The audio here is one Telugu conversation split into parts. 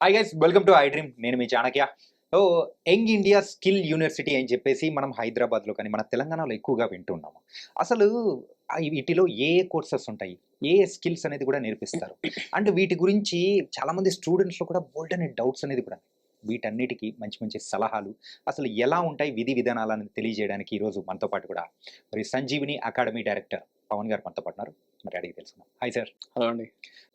Hi guys, welcome to I dream. నేను మీ Chanakya. So Young India skill University అని చెప్పేసి మనం హైదరాబాద్లో కానీ మన తెలంగాణలో ఎక్కువగా వింటున్నాము. అసలు వీటిలో ఏ ఏ కోర్సెస్ ఉంటాయి, ఏ ఏ స్కిల్స్ అనేది కూడా నేర్పిస్తారు, అండ్ వీటి గురించి చాలామంది స్టూడెంట్స్లో కూడా బోల్డ్ అనే డౌట్స్ అనేది కూడా వీటన్నిటికీ మంచి మంచి సలహాలు అసలు ఎలా ఉంటాయి విధి విధానాలను తెలియజేయడానికి ఈరోజు మనతో పాటు కూడా మరి సంజీవిని అకాడమీ డైరెక్టర్ పవన్ గారు మనతో పాటు ఉన్నారు. మరి అడిగి తెలుసుకుందాం. Hi sir. హలో అండి.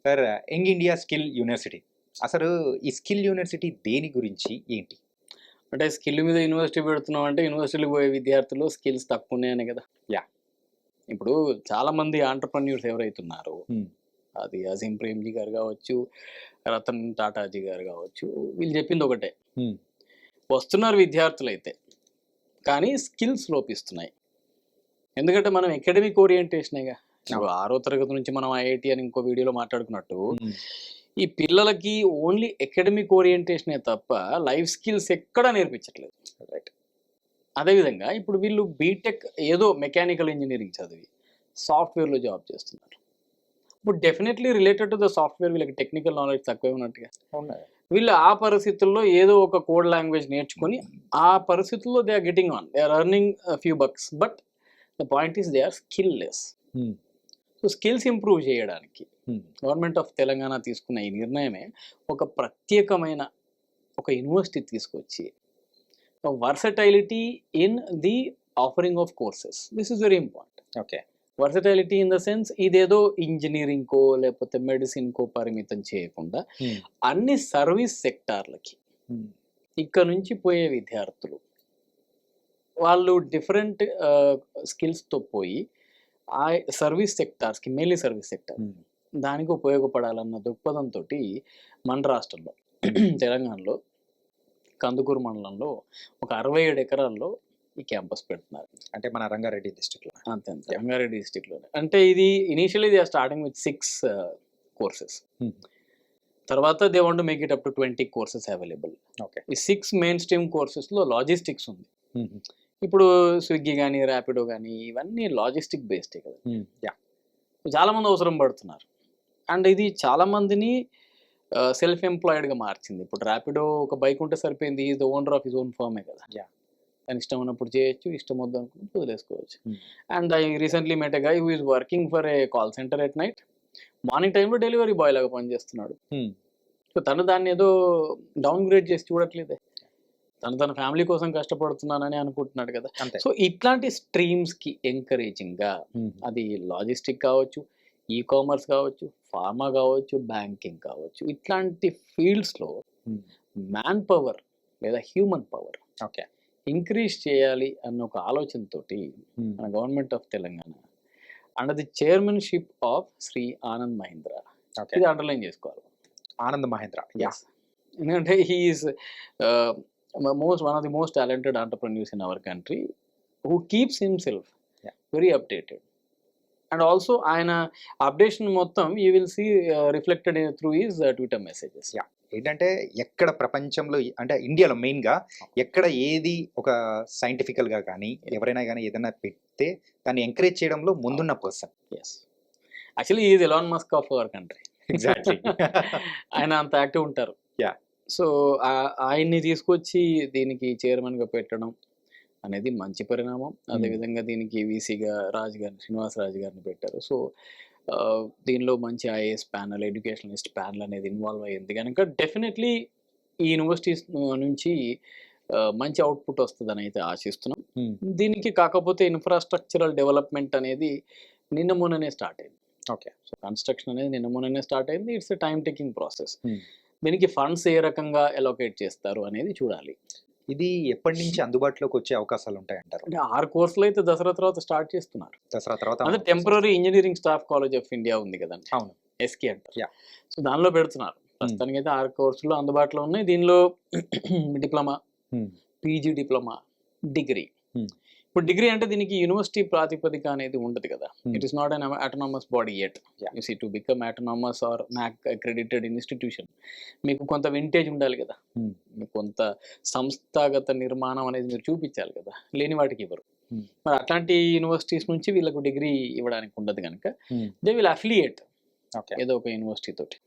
Sir, young India skill university అసలు ఈ స్కిల్ యూనివర్సిటీ దేని గురించి ఏంటి? అంటే స్కిల్ మీద యూనివర్సిటీ పెడుతున్నాం అంటే యూనివర్సిటీకి పోయే విద్యార్థులు స్కిల్స్ తక్కువ ఉన్నాయని కదా. Yeah. ఇప్పుడు చాలా మంది ఆంటర్ప్రెన్యూర్స్ ఎవరైతున్నారో Hmm. అది అజీం ప్రేమ్జీ గారు కావచ్చు, రతన్ టాటాజీ గారు కావచ్చు, వీళ్ళు చెప్పింది ఒకటే. Hmm. వస్తున్నారు విద్యార్థులు అయితే, కానీ స్కిల్స్ లోపిస్తున్నాయి. ఎందుకంటే మనం అకాడమిక్ ఓరియంటేషనేగా. ఇప్పుడు 6వ తరగతి నుంచి మనం ఐఐటి అని ఇంకో వీడియోలో మాట్లాడుకున్నట్టు ఈ పిల్లలకి ఓన్లీ అకాడమిక్ ఓరియంటేషనే తప్ప లైఫ్ స్కిల్స్ ఎక్కడా నేర్పించట్లేదు. రైట్. అదేవిధంగా ఇప్పుడు వీళ్ళు బీటెక్ ఏదో మెకానికల్ ఇంజనీరింగ్ చదివి సాఫ్ట్వేర్లో జాబ్ చేస్తున్నారు. ఇప్పుడు definitely related to the software వీళ్ళకి టెక్నికల్ నాలెడ్జ్ తక్కువ ఉన్నట్టుగా. వీళ్ళు ఆ పరిస్థితుల్లో ఏదో ఒక కోడ్ లాంగ్వేజ్ నేర్చుకొని ఆ పరిస్థితుల్లో they are getting on, they are earning few bucks, but the point is they are skill less. So skills improve చేయడానికి గవర్నమెంట్ ఆఫ్ తెలంగాణ తీసుకున్న ఈ నిర్ణయమే ఒక ప్రత్యేకమైన ఒక యూనివర్సిటీ తీసుకొచ్చి versatility in the offering of courses. This is very important. Okay. Versatility in the sense ఇదేదో ఇంజనీరింగ్కో లేకపోతే మెడిసిన్కో పరిమితం చేయకుండా అన్ని సర్వీస్ సెక్టార్లకి ఇక్కడ నుంచి పోయే విద్యార్థులు వాళ్ళు డిఫరెంట్ స్కిల్స్తో పోయి ఆ సర్వీస్ సెక్టార్స్కి, మెయిన్లీ సర్వీస్ సెక్టార్ దానికి ఉపయోగపడాలన్న దృక్పథంతో మన రాష్ట్రంలో తెలంగాణలో కందుకూరు మండలంలో ఒక 67 ఎకరాల్లో ఈ క్యాంపస్ పెడుతున్నారు. అంటే మన రంగారెడ్డి డిస్ట్రిక్ట్లో. అంతే రంగారెడ్డి డిస్ట్రిక్ట్లోనే. అంటే ఇది initially they are starting with 6 courses. తర్వాత they want to make it up to 20 courses available. Okay. ఈ 6 మెయిన్ స్ట్రీమ్ కోర్సెస్లో లాజిస్టిక్స్ ఉంది. ఇప్పుడు స్విగ్గీ కానీ ర్యాపిడో కానీ ఇవన్నీ లాజిస్టిక్ బేస్డే కదా. చాలామంది అవసరం పడుతున్నారు. అండ్ ఇది చాలామందిని సెల్ఫ్ ఎంప్లాయిడ్గా మార్చింది. ఇప్పుడు ర్యాపిడో ఒక బైక్ ఉంటే సరిపోయింది, is the owner of his own ఫర్మే కదా. కానీ ఇష్టం ఉన్నప్పుడు చేయొచ్చు, ఇష్టం వద్దు అనుకుంటే వదిలేసుకోవచ్చు. And I recently met a guy who is working for a call centre at night. Morning టైంలో డెలివరీ బాయ్ లాగా పనిచేస్తున్నాడు. సో తను దాన్ని ఏదో డౌన్ గ్రేడ్ చేసి చూడట్లేదే, తన ఫ్యామిలీ కోసం కష్టపడుతున్నానని అనుకుంటున్నాడు కదా. సో ఇట్లాంటి స్ట్రీమ్స్కి ఎంకరేజింగ్గా అది లాజిస్టిక్ కావచ్చు, ఈ కామర్స్ కావచ్చు, ఫార్మా కావచ్చు, బ్యాంకింగ్ కావచ్చు, ఇట్లాంటి ఫీల్డ్స్లో మ్యాన్ పవర్ లేదా హ్యూమన్ పవర్ ఓకే ఇంక్రీజ్ చేయాలి అన్న ఒక ఆలోచనతోటి మన government of Telangana under the chairmanship of Shri Anand Mahindra, ఇది అండర్లైన్ చేసుకోవాలి. ఆనంద్ మహేంద్ర. ఎందుకంటే he is one of the most talented entrepreneurs in our country who keeps himself very updated. And also ఆయన అప్డేషన్ మొత్తం you will see reflected through his Twitter messages. ఏంటంటే ఎక్కడ ప్రపంచంలో అంటే ఇండియాలో మెయిన్గా ఎక్కడ ఏది ఒక సైంటిఫికల్గా కానీ ఎవరైనా కానీ ఏదైనా పెడితే దాన్ని ఎంకరేజ్ చేయడంలో ముందున్న person. Yes, actually is Elon Musk of our country. Exactly. ఆయన అంత యాక్టివ్ ఉంటారు. సో ఆయన్ని తీసుకొచ్చి దీనికి చైర్మన్గా పెట్టడం అనేది మంచి పరిణామం. అదేవిధంగా దీనికి వీసీగా శ్రీనివాస్ రాజు గారిని పెట్టారు. సో దీనిలో మంచి ఐఏఎస్ ప్యానల్, ఎడ్యుకేషనలిస్ట్ ప్యానల్ అనేది ఇన్వాల్వ్ అయ్యింది కనుక డెఫినెట్లీ ఈ యూనివర్సిటీస్ నుంచి మంచి అవుట్పుట్ వస్తుందని అయితే ఆశిస్తున్నాం. దీనికి కాకపోతే ఇన్ఫ్రాస్ట్రక్చరల్ డెవలప్మెంట్ అనేది నిన్న మొన్ననే స్టార్ట్ అయింది. ఓకే. సో కన్స్ట్రక్షన్ అనేది నిన్న మొన్ననే స్టార్ట్ అయింది. It's a time taking process. దీనికి ఫండ్స్ ఏ రకంగా అలొకేట్ చేస్తారు అనేది చూడాలి. ఇది ఎప్పటి నుంచి అందుబాటులోకి వచ్చే అవకాశాలు ఉంటాయంటారు? అంటే 6 కోర్సులు అయితే దసరా తర్వాత స్టార్ట్ చేస్తున్నారు. దసరా తర్వాత అంటే temporary engineering staff college of India ఉంది కదండి. అవును, ఎస్కే అంటారు. సో దానిలో పెడుతున్నారు. ప్రస్తుతానికి అయితే 6 కోర్సులు అందుబాటులో ఉన్నాయి. దీనిలో డిప్లొమా, పీజీ డిప్లొమా, డిగ్రీ. ఇప్పుడు డిగ్రీ అంటే దీనికి యూనివర్సిటీ ప్రాతిపదిక అనేది ఉండదు కదా. It is not an autonomous body yet. You see to become autonomous or NAAC accredited institution మీకు కొంత వింటేజ్ ఉండాలి కదా, మీకు కొంత సంస్థాగత నిర్మాణం అనేది మీరు చూపించాలి కదా. లేని వాటికి ఇవ్వరు. మరి అట్లాంటి యూనివర్సిటీస్ నుంచి వీళ్ళకు డిగ్రీ ఇవ్వడానికి ఉండదు కనుక దే విల్ అఫిలియేట్ ఏదో ఒక యూనివర్సిటీ తోటి.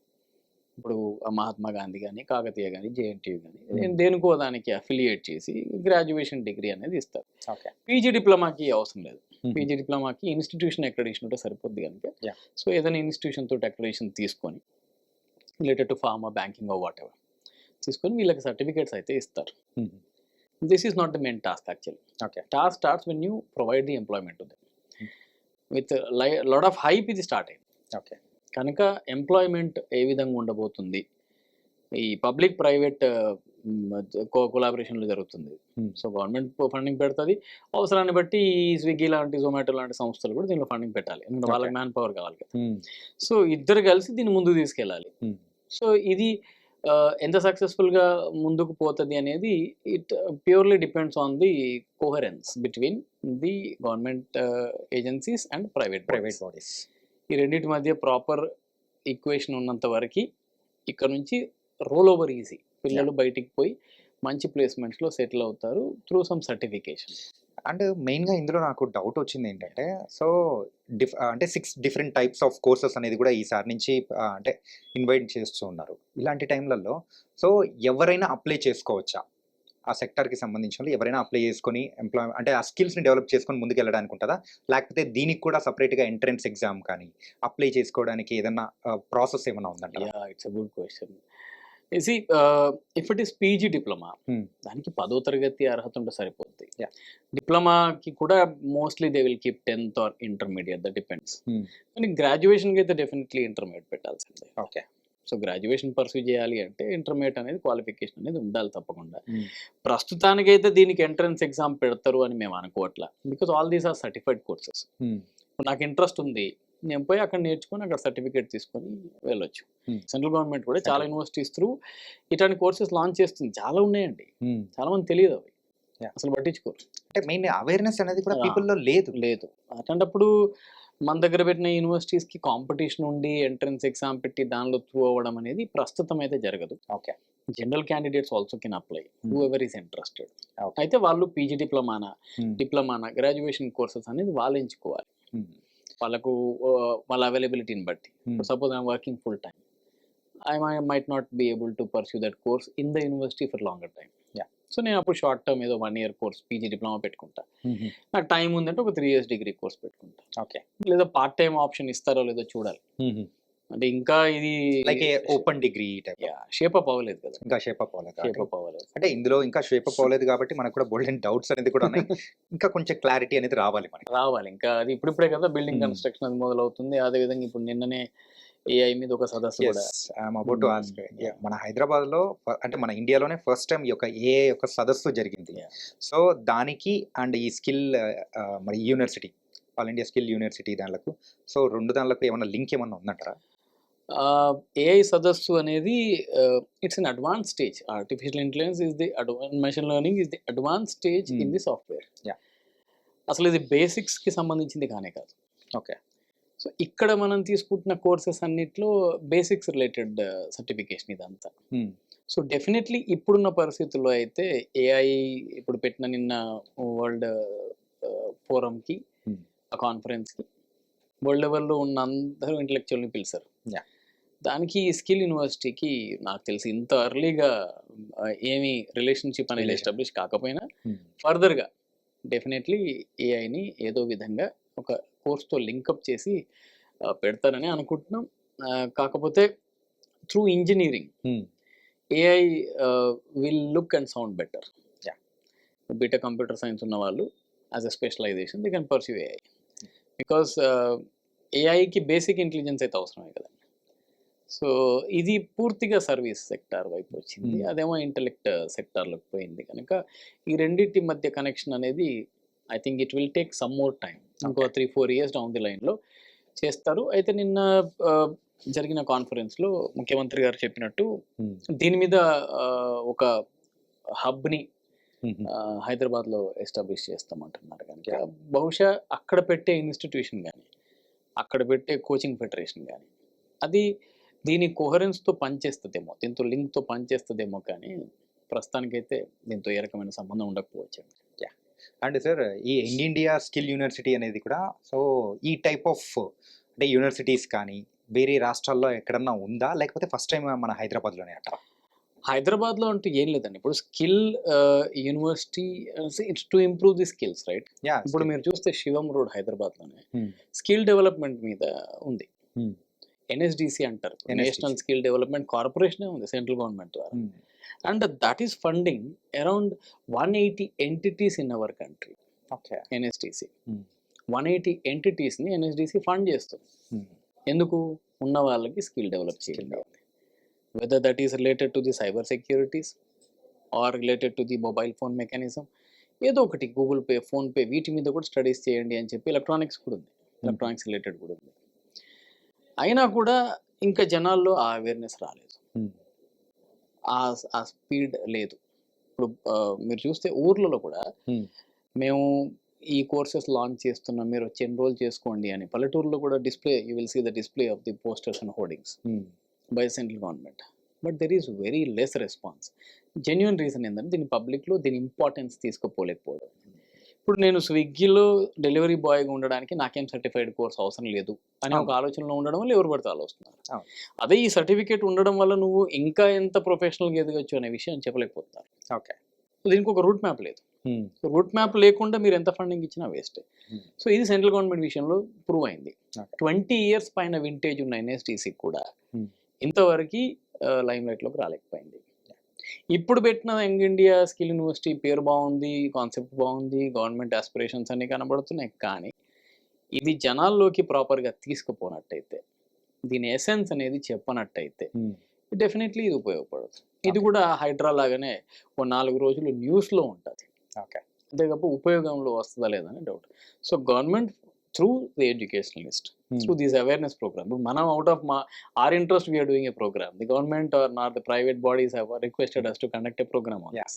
ఇప్పుడు మహాత్మా గాంధీ కానీ, కాకతీయ కానీ, జేఎన్టీయూ కానీ దేనికో దానికి అఫిలియేట్ చేసి గ్రాడ్యుయేషన్ డిగ్రీ అనేది ఇస్తారు. ఓకే. పీజీ డిప్లొమాకి అవసరం లేదు. పీజీ డిప్లొమాకి ఇన్స్టిట్యూషన్ అక్రెడిషన్ ఉంటే సరిపోద్ది కనుక Yeah. సో ఏదైనా ఇన్స్టిట్యూషన్ తోటి అక్రెడిషన్ తీసుకొని related to pharma, banking what ever తీసుకొని వీళ్ళకి సర్టిఫికేట్స్ అయితే ఇస్తారు. This is not the main task actually. Okay. Task starts when you provide the employment to them with lot of hype. ఇది స్టార్ట్ అయింది ఓకే. కనుక ఎంప్లాయ్మెంట్ ఏ విధంగా ఉండబోతుంది, ఈ పబ్లిక్ ప్రైవేట్ కొలాబరేషన్లో జరుగుతుంది. సో గవర్నమెంట్ ఫండింగ్ పెడుతుంది, అవసరాన్ని బట్టి ఈ స్విగ్గీ లాంటి, జొమాటో లాంటి సంస్థలు కూడా దీనిలో ఫండింగ్ పెట్టాలి, ఎందుకంటే వాళ్ళకి మ్యాన్ పవర్ కావాలి కదా. సో ఇద్దరు కలిసి దీన్ని ముందుకు తీసుకెళ్ళాలి. సో ఇది ఎంత సక్సెస్ఫుల్గా ముందుకు పోతుంది అనేది it purely depends on the coherence between the government agencies and private bodies. ఈ రెండింటి మధ్య ప్రాపర్ ఈక్వేషన్ ఉన్నంత వరకు ఇక్కడ నుంచి రోల్ ఓవర్ ఈజీ, పిల్లలు బయటికి పోయి మంచి ప్లేస్మెంట్స్లో సెటిల్ అవుతారు త్రూ సమ్ సర్టిఫికేషన్. అండ్ మెయిన్గా ఇందులో నాకు డౌట్ వచ్చింది ఏంటంటే, సో అంటే 6 డిఫరెంట్ టైప్స్ ఆఫ్ కోర్సెస్ అనేది కూడా ఈసారి నుంచి అంటే ఇన్వైట్ చేస్తూ ఉన్నారు. ఇలాంటి టైంలలో సో ఎవరైనా అప్లై చేసుకోవచ్చా? ఆ సెక్టర్కి సంబంధించిన వాళ్ళు ఎవరైనా అప్లై చేసుకొని అంటే ఆ స్కిల్స్ని డెవలప్ చేసుకొని ముందుకు వెళ్ళడానికి ఉంటుందా, లేకపోతే దీనికి కూడా సపరేట్గా ఎంట్రన్స్ ఎగ్జామ్ కానీ అప్లై చేసుకోవడానికి ఏదైనా ప్రాసెస్ ఏమైనా ఉందంట? It's a good question. If it is PG diploma, దానికి 10వ తరగతి అర్హత ఉంటే సరిపోతుంది. డిప్లొమాకి కూడా mostly they will keep 10th are intermediate, that depends. కానీ గ్రాడ్యుయేషన్కి అయితే డెఫినెట్లీ ఇంటర్మీడియట్ పెట్టాల్సిందే. ఓకే. సో గ్రాడ్యుయేషన్ పర్సూ చేయాలి అంటే ఇంటర్మీడియట్ అనేది క్వాలిఫికేషన్ అనేది ఉండాలి తప్పకుండా. ప్రస్తుతానికైతే దీనికి ఎంట్రన్స్ ఎగ్జామ్ పెడతారు అని మేము అనుకోవట్లా, because all these are certified courses. నాకు ఇంట్రెస్ట్ ఉంది, నేను పోయి అక్కడ నేర్చుకొని అక్కడ సర్టిఫికేట్ తీసుకొని వెళ్ళొచ్చు. సెంట్రల్ గవర్నమెంట్ కూడా చాలా యూనివర్సిటీస్ త్రూ ఇట్లాంటి కోర్సెస్ లాంచ్ చేస్తుంది. చాలా ఉన్నాయండి, చాలా మంది తెలియదు అవి, అసలు పట్టించుకోరు. అంటే మెయిన్ అవేర్నెస్ అనేది కూడా పీపుల్లో లేదు. అట్లాంటప్పుడు మన దగ్గర పెట్టిన యూనివర్సిటీస్కి కాంపిటీషన్ ఉండి ఎంట్రన్స్ ఎగ్జామ్ పెట్టి దానిలో త్రూ అవ్వడం అనేది ప్రస్తుతం అయితే జరగదు. Okay. General candidates also can apply, who ever is interested. అయితే వాళ్ళు పీజీ డిప్లొమానా గ్రాడ్యుయేషన్ కోర్సెస్ అనేది వాళ్ళు ఎంచుకోవాలి వాళ్ళకు వాళ్ళ అవైలబిలిటీని బట్టి. Suppose I'm working full time, I might not be able to pursue that course in the university for longer time. So నేను అప్పుడు షార్ట్ టర్మ్ ఏదో 1 year కోర్స్ పీజీ డిప్లొమా పెట్టుకుంటా. నాకు టైం ఉందంటే ఒక 3 years డిగ్రీ కోర్స్ పెట్టుకుంటా. ఓకే. లేదా పార్ట్ టైం ఆప్షన్ ఇస్తారో లేదో చూడాలి. అంటే ఇంకా ఇది like open degree type shape up అవ్వలేదు కదా, ఇంకా షేప్ అప్ అవ్వలేదు. అంటే అంటే ఇందులో ఇంకా షేప్ అప్ అవ్వలేదు కాబట్టి మనకు కూడా బోల్డెన్ డౌట్స్ అనేది కూడా ఉన్నాయి. ఇంకా కొంచెం క్లారిటీ అనేది రావాలి ఇంకా అది ఇప్పుడిప్పుడే కదా బిల్డింగ్ కన్స్ట్రక్షన్ అది మొదలవుతుంది. అదే విధంగా ఇప్పుడు నిన్ననే ఏఐ మీద ఒక సదస్సు కూడా అబౌట్ టు ఆస్క్. మన హైదరాబాద్ లో అంటే మన ఇండియాలోనే ఫస్ట్ టైం ఈ యొక్క ఏఐ యొక్క సదస్సు జరిగింది. సో దానికి అండ్ ఈ స్కిల్ మరి university, all India skill university దానిలకు, సో రెండు దానిలకు ఏమన్నా లింక్ ఏమన్నా ఉందంటారా? ఏఐ సదస్సు అనేది it's an advance stage. Artificial intelligence is the machine learning is the advance stage in the software. అసలు ఇది బేసిక్స్కి సంబంధించింది కానే కాదు. ఓకే. సో ఇక్కడ మనం తీసుకుంటున్న కోర్సెస్ అన్నిట్లో బేసిక్స్ రిలేటెడ్ సర్టిఫికేషన్ ఇదంతా. సో డెఫినెట్లీ ఇప్పుడున్న పరిస్థితుల్లో అయితే ఏఐ ఇప్పుడు పెట్టిన నిన్న వరల్డ్ ఫోరంకి, ఆ కాన్ఫరెన్స్కి వరల్డ్ లెవెల్లో ఉన్న అందరూ ఇంటలెక్చువల్ని పిలిచారు. దానికి స్కిల్ యూనివర్సిటీకి నాకు తెలిసి ఇంత ఎర్లీగా ఏమీ రిలేషన్షిప్ అనేది ఎస్టాబ్లిష్ కాకపోయినా ఫర్దర్గా డెఫినెట్లీ ఏఐని ఏదో విధంగా ఒక కోర్స్తో లింకప్ చేసి పెడతారని అనుకుంటున్నాం. కాకపోతే through engineering AI will look and sound better. B Tech computer science ఉన్న వాళ్ళు as a specialisation they can pursue AI, because ఏఐకి బేసిక్ ఇంటెలిజెన్స్ అయితే అవసరమే కదండి. సో ఇది పూర్తిగా సర్వీస్ సెక్టార్ వైపు వచ్చింది, అదేమో ఇంటెలెక్ట్ సెక్టార్లోకి పోయింది. కనుక ఈ రెండింటి మధ్య కనెక్షన్ అనేది I think it will take some more time. ఇంకో 3-4 years డౌన్ ది లైన్లో చేస్తారు. అయితే నిన్న జరిగిన కాన్ఫరెన్స్లో ముఖ్యమంత్రి గారు చెప్పినట్టు దీని మీద ఒక హబ్ని హైదరాబాద్లో ఎస్టాబ్లిష్ చేస్తామంటున్నారు. కనుక బహుశా అక్కడ పెట్టే ఇన్స్టిట్యూషన్ కానీ అక్కడ పెట్టే కోచింగ్ ఫెడరేషన్ కానీ అది దీని కోహరెన్స్తో పనిచేస్తుందేమో, దీంతో లింక్తో పనిచేస్తుందేమో, కానీ ప్రస్తుతానికైతే దీంతో ఏ రకమైన సంబంధం ఉండకపోవచ్చు. అండ్ సార్ ఈ యంగ్ ఇండియా స్కిల్ యూనివర్సిటీ అనేది కూడా సో ఈ టైప్ ఆఫ్ అంటే యూనివర్సిటీస్ కానీ వేరే రాష్ట్రాల్లో ఎక్కడన్నా ఉందా, లేకపోతే ఫస్ట్ టైం మన హైదరాబాద్లోనే అంటారా? హైదరాబాద్లో అంటూ ఏం లేదండి. ఇప్పుడు skill university it's to improve the skills, right? Yeah, ఇప్పుడు మీరు చూస్తే శివం రోడ్ హైదరాబాద్లోనే Hmm. స్కిల్ డెవలప్మెంట్ మీద ఉంది. Hmm. ఎన్ఎస్డిసి అంటారు, NSDC. నేషనల్ స్కిల్ డెవలప్మెంట్ కార్పొరేషనే ఉంది సెంట్రల్ గవర్నమెంట్ ద్వారా. Hmm. And that is funding around 180 entities in our country. Okay. NSDC Hmm. 180 ఎంటిటీస్ని ఎన్ఎస్డిసి ఫండ్ చేస్తుంది. Hmm. ఎందుకు? ఉన్న వాళ్ళకి స్కిల్ డెవలప్ చేయండి. Whether that is related to the cyber securities are related to the mobile phone mechanism, ఏదో ఒకటి గూగుల్ పే, ఫోన్పే, వీటి మీద కూడా స్టడీస్ చేయండి అని చెప్పి ఎలక్ట్రానిక్స్ కూడా ఉంది, ఎలక్ట్రానిక్స్ రిలేటెడ్ కూడా ఉంది. అయినా కూడా ఇంకా జనాల్లో ఆ అవేర్నెస్ రాలేదు, Hmm. ఆ స్పీడ్ లేదు. ఇప్పుడు మీరు చూస్తే ఊర్లలో కూడా Hmm. మేము ఈ కోర్సెస్ లాంచ్ చేస్తున్నాం, మీరు వచ్చి ఎన్రోల్ చేసుకోండి అని పల్లెటూరులో కూడా display, you will see the display of the posters and hoardings Hmm. By central government. But there is very less response. Genuine reason ఏంటంటే దీని పబ్లిక్లో దీని ఇంపార్టెన్స్ తీసుకుపోలేకపోవడం. ఇప్పుడు నేను స్విగ్గీలో డెలివరీ బాయ్గా ఉండడానికి నాకేం సర్టిఫైడ్ కోర్స్ అవసరం లేదు అని ఒక ఆలోచనలో ఉండడం వల్ల ఎవరు పడితే ఆలోచిస్తున్నారు. అవును. అదే ఈ సర్టిఫికేట్ ఉండడం వల్ల నువ్వు ఇంకా ఎంత ప్రొఫెషనల్గా ఎదగచ్చు అనే విషయం చెప్పలేకపోతున్నారు. ఓకే. దీనికి ఒక రూట్ మ్యాప్ లేదు. Hmm. రూట్ మ్యాప్ లేకుండా మీరు ఎంత ఫండింగ్ ఇచ్చినా వేస్ట్. Hmm. సో ఇది సెంట్రల్ గవర్నమెంట్ విషయంలో ప్రూవ్ అయింది. Okay. 20 years పైన వింటేజ్ ఉన్న ఎన్ఎస్టీసీ కూడా Hmm. ఇంతవరకు లైమ్ లైట్లోకి రాలేకపోయింది. ఇప్పుడు పెట్టిన యంగ్ ఇండియా స్కిల్ యూనివర్సిటీ పేరు బాగుంది, కాన్సెప్ట్ బాగుంది, గవర్నమెంట్ ఆస్పిరేషన్స్ అన్ని కనబడుతున్నాయి. కానీ ఇది జనాల్లోకి ప్రాపర్గా తీసుకుపోనట్టయితే, దీని ఎసెన్స్ అనేది చెప్పనట్టయితే Hmm. డెఫినెట్లీ ఇది ఉపయోగపడదు. ఇది కూడా హైడ్రా లాగానే ఓ 4 రోజులు న్యూస్లో ఉంటుంది, ఓకే. అంతే తప్ప ఉపయోగంలో వస్తుందా లేదని doubt. So government through the educationalist, through these awareness programme, మనం out of our interest we are doing a program. The government or not the private bodies have requested us to conduct a program on this.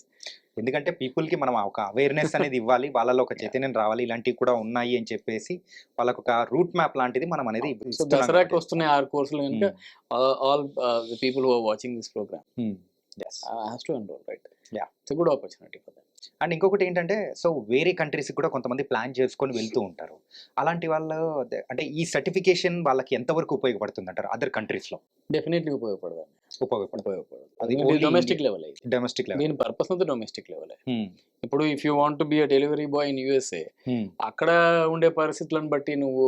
ఎందుకంటే పీపుల్ కి మనం ఒక అవేర్నెస్ అనేది ఇవ్వాలి, వాళ్ళలో ఒక చైతన్యం రావాలి, ఇలాంటివి కూడా ఉన్నాయి అని చెప్పేసి వాళ్ళకు ఒక రూట్ మ్యాప్ లాంటిది మనం అనేది సో ఇస్తున్నాం దసరాకి కాబట్టి. వస్తున్నాయి 6 కోర్సులు కనుక all the people who are watching this program Hmm. Yes. has to enroll, right? Yeah. It's a good opportunity for them. And ఇంకొకటి ఏంటంటే, సో వేరే కంట్రీస్కి కూడా కొంతమంది ప్లాన్ చేసుకొని వెళ్తూ ఉంటారు. అలాంటి వాళ్ళు అంటే ఈ సర్టిఫికేషన్ వాళ్ళకి ఎంతవరకు ఉపయోగపడుతుంది అంటారు అదర్ కంట్రీస్లో? డెఫినెట్లీ ఉపయోగపడదు. అది అది only domestic level. Domestic level. దీని పర్పస్ అంతా డొమెస్టిక్ లెవెల్. ఇప్పుడు if you want to be a delivery boy in USA, అక్కడ ఉండే పరిస్థితులను బట్టి నువ్వు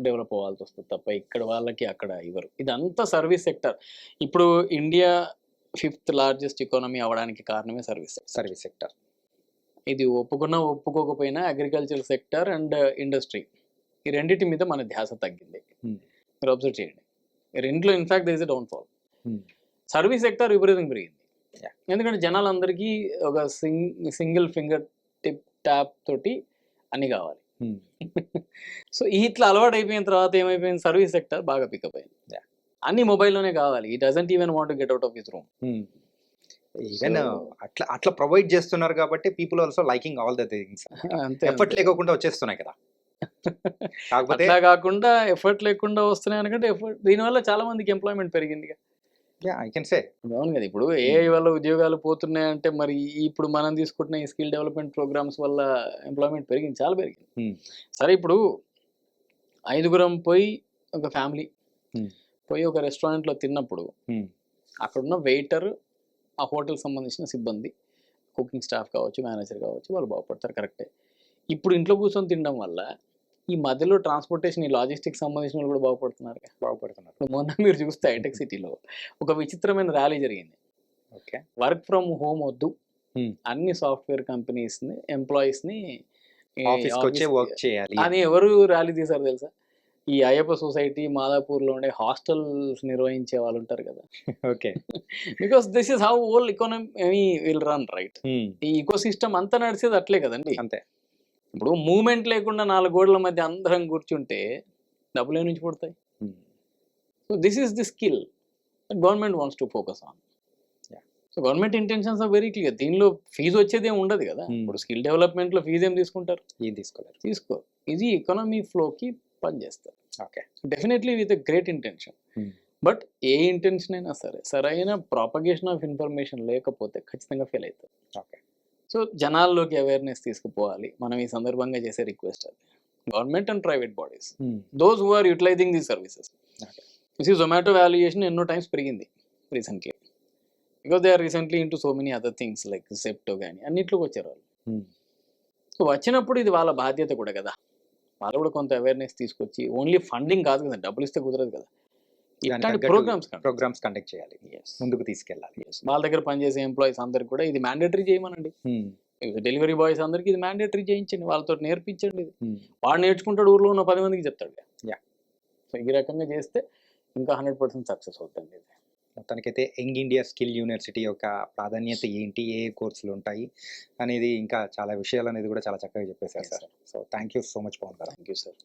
డెవలప్ అవ్వాల్సి వస్తుంది తప్ప ఇక్కడ వాళ్ళకి అక్కడ ఇవ్వరు. ఇదంతా సర్వీస్ సెక్టర్. ఇప్పుడు ఇండియా 5th లార్జెస్ట్ ఎకానమీ అవడానికి కారణమే సర్వీస్ సెక్టర్. ఇది ఒప్పుకున్నా ఒప్పుకోకపోయినా అగ్రికల్చర్ సెక్టర్ అండ్ ఇండస్ట్రీ, ఈ రెండింటి మీద మన ధ్యాస తగ్గింది. మీరు అబ్జర్వ్ చేయండి, రెంట్లో in fact there is a downfall. Service sector విపరీతంగా పెరిగింది. ఎందుకంటే జనాలందరికీ ఒక సింగిల్ ఫింగర్ టిప్ ట్యాప్ తోటి అన్ని కావాలి. సో ఇట్లా అలవాటు అయిపోయిన తర్వాత ఏమైపోయింది, సర్వీస్ సెక్టర్ బాగా పికప్ అయింది. అన్ని మొబైల్లోనే కావాలి. ఈ doesn't even want to get out of his room. Even అట్లా ప్రొవైడ్ చేస్తున్నారు కాబట్టి people also liking all the things. Effort లేకుండా వచ్చేస్తున్నాయి కదా. కాకపోతే అట్లా కాకుండా ఎఫర్ట్ లేకుండా వస్తున్నాయి అనుకుంటే ఎఫర్ట్, దీనివల్ల చాలా మందికి ఎంప్లాయ్మెంట్ పెరిగింది. ఐ కెన్ సే అవును కదా. ఇప్పుడు ఏఐ వల్ల ఉద్యోగాలు పోతున్నాయంటే మరి ఇప్పుడు మనం తీసుకుంటున్న ఈ స్కిల్ డెవలప్మెంట్ ప్రోగ్రామ్స్ వల్ల ఎంప్లాయ్మెంట్ పెరిగింది, చాలా పెరిగింది. సరే, ఇప్పుడు 5 పోయి ఒక ఫ్యామిలీ పోయి ఒక రెస్టారెంట్లో తిన్నప్పుడు అక్కడున్న వెయిటర్, ఆ హోటల్ సంబంధించిన సిబ్బంది, కుకింగ్ స్టాఫ్ కావచ్చు, మేనేజర్ కావచ్చు, వాళ్ళు బాగుపడతారు, కరెక్టే. ఇప్పుడు ఇంట్లో కూర్చొని తినడం వల్ల ఈ మధ్యలో ట్రాన్స్పోర్టేషన్, ఈ లాజిస్టిక్స్ సంబంధించిన వాళ్ళు కూడా బాగుపడుతున్నారు. ఇప్పుడు మొన్న మీరు చూస్తే హైటెక్ సిటీలో ఒక విచిత్రమైన ర్యాలీ జరిగింది. ఓకే, వర్క్ ఫ్రమ్ హోమ్ వద్దు, అన్ని సాఫ్ట్వేర్ కంపెనీస్ని ఎంప్లాయీస్ని ఆఫీస్కి వచ్చే వర్క్ చేయాలి అని ఎవరు ర్యాలీ తీశారు తెలుసా? ఈ అయ్యప్ప సొసైటీ, మాదాపూర్లో ఉండే హాస్టల్స్ నిర్వహించే వాళ్ళు ఉంటారు కదా. Okay, because this is how whole economy will run, right? ఈ ఈకో సిస్టమ్ అంతా నడిచేది అట్లే కదండి. అంతే. ఇప్పుడు మూవ్మెంట్ లేకుండా 4 గోడల మధ్య అందరం కూర్చుంటే డబ్బులు ఏ నుంచి పడతాయి? So this is the skill government wants to focus on. So government intentions are very clear. దీనిలో ఫీజు వచ్చేది ఏమి ఉండదు కదా. ఇప్పుడు స్కిల్ డెవలప్మెంట్లో ఫీజు ఏం తీసుకుంటారు? తీసుకో. ఇది ఎకానమీ ఫ్లోకి పనిచేస్తారు. Okay, definitely with a great intention. But A intention అయినా సరే సరైన ప్రాపగేషన్ ఆఫ్ ఇన్ఫర్మేషన్ లేకపోతే ఖచ్చితంగా ఫెయిల్ అవుతుంది. ఓకే. సో జనాల్లోకి అవేర్నెస్ తీసుకుపోవాలి. మనం ఈ సందర్భంగా చేసే రిక్వెస్ట్ అది. Government and private bodies, those who are utilising these services. Zomato valuation ఎన్నో టైమ్స్ పెరిగింది recently, because they are recently into so many other things like Zepto కానీ అన్నిట్లోకి వచ్చారు వాళ్ళు. సో వచ్చినప్పుడు ఇది వాళ్ళ బాధ్యత కూడా కదా, వాళ్ళు కూడా కొంత అవేర్నెస్ తీసుకొచ్చి, ఓన్లీ ఫండింగ్ కాదు కదా, డబ్బులు ఇస్తే కుదరదు కదా, ఇట్లాంటి ప్రోగ్రామ్స్ కండక్ట్ చేయాలి, ముందుకు తీసుకెళ్ళాలి. వాళ్ళ దగ్గర పనిచేసే ఎంప్లాయీస్ అందరికి కూడా ఇది మ్యాండేటరీ చేయమనండి. డెలివరీ బాయ్స్ అందరికి ఇది మ్యాండేటరీ చేయించండి, వాళ్ళతో నేర్పించండి. ఇది వాడు నేర్చుకుంటాడు, ఊర్లో ఉన్న 10 మందికి చెప్తాడు. సో ఈ రకంగా చేస్తే ఇంకా 100% సక్సెస్ అవుతుంది. మొత్తానికైతే యంగ్ ఇండియా స్కిల్ యూనివర్సిటీ యొక్క ప్రాధాన్యత ఏంటి, ఏ కోర్సులు ఉంటాయి అనేది, ఇంకా చాలా విషయాలు అనేది కూడా చాలా చక్కగా చెప్పేశారు sir. So thank you so much Pavan garu. Thank you sir.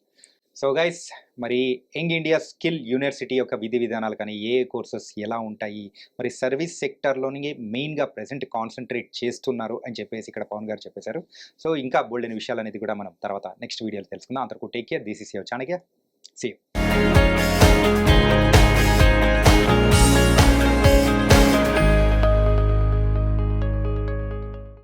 So guys, మరి యంగ్ ఇండియా స్కిల్ యూనివర్సిటీ యొక్క విధి విధానాలు కానీ, ఏ కోర్సెస్ ఎలా ఉంటాయి, మరి సర్వీస్ సెక్టర్లోని మెయిన్గా ప్రెసెంట్ కాన్సన్ట్రేట్ చేస్తున్నారు అని చెప్పేసి ఇక్కడ పవన్ గారు చెప్పేశారు. సో ఇంకా బోల్డెన్ విషయాలు అనేది కూడా మనం తర్వాత నెక్స్ట్ వీడియోలో తెలుసుకుందాం. అంతవరకు take care. This is your Chanakya. See you.